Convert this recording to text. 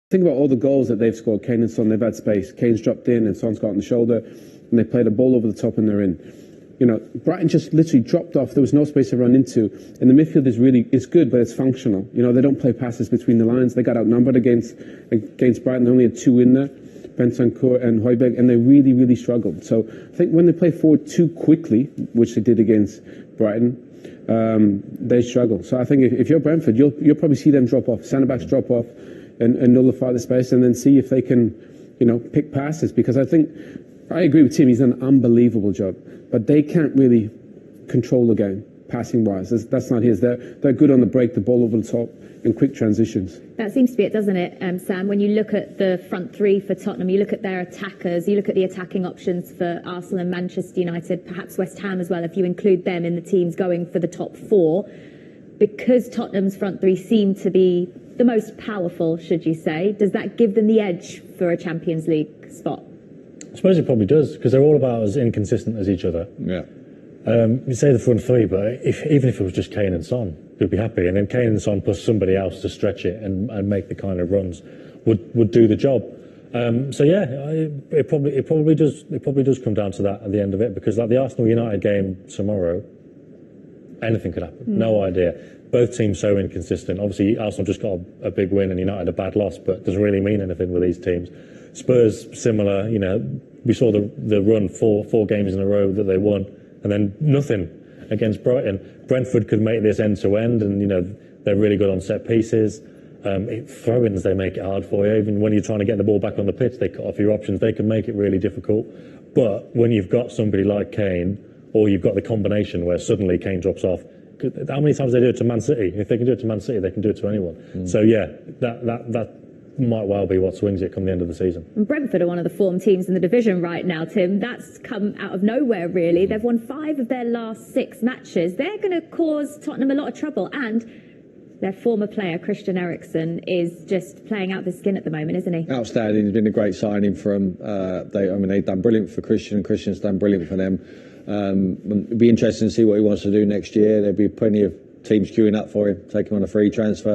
Think about all the goals that they've scored. Kane and Son, they've had space. Kane's dropped in and Son's got on the shoulder, and they played a ball over the top and they're in. You know, Brighton just literally dropped off. There was no space to run into. And the midfield is good, but it's functional. You know, they don't play passes between the lines. They got outnumbered against Brighton. They only had 2 in there, Bentancur and Højbjerg, and they really, really struggled. So I think when they play forward too quickly, which they did against Brighton, they struggle. So I think if you're Brentford, you'll probably see them drop off, centre-backs drop off and nullify the space, and then see if they can, you know, pick passes. Because I agree with Tim, he's done an unbelievable job. But they can't really control the game, passing-wise. That's not his. They're good on the break, the ball over the top, and quick transitions. That seems to be it, doesn't it, Sam? When you look at the front three for Tottenham, you look at their attackers, you look at the attacking options for Arsenal and Manchester United, perhaps West Ham as well, if you include them in the teams going for the top 4. Because Tottenham's front three seem to be the most powerful, should you say, does that give them the edge for a Champions League spot? I suppose it probably does, because they're all about as inconsistent as each other. Yeah. You say the front three, but even if it was just Kane and Son, we'd be happy. And then Kane and Son plus somebody else to stretch it and make the kind of runs would do the job. So yeah, it probably does come down to that at the end of it, because like the Arsenal United game tomorrow, anything could happen. No idea. Both teams so inconsistent. Obviously, Arsenal just got a big win and United a bad loss, but it doesn't really mean anything with these teams. Spurs, similar, you know, we saw the run four games in a row that they won, and then nothing against Brighton. Brentford could make this end to end, and, you know, they're really good on set pieces. Throw-ins, they make it hard for you. Even when you're trying to get the ball back on the pitch, they cut off your options. They can make it really difficult. But when you've got somebody like Kane, or you've got the combination where suddenly Kane drops off, how many times they do it to Man City? If they can do it to Man City, they can do it to anyone. So yeah, that might well be what swings it come the end of the season. And Brentford are one of the form teams in the division right now, Tim. That's come out of nowhere, really. They've won 5 of their last 6 matches. They're going to cause Tottenham a lot of trouble. And their former player, Christian Eriksen, is just playing out the skin at the moment, isn't he? Outstanding. He's been a great signing for them. They've done brilliant for Christian. Christian's done brilliant for them. It'd be interesting to see what he wants to do next year. There'll be plenty of teams queuing up for him, take him on a free transfer.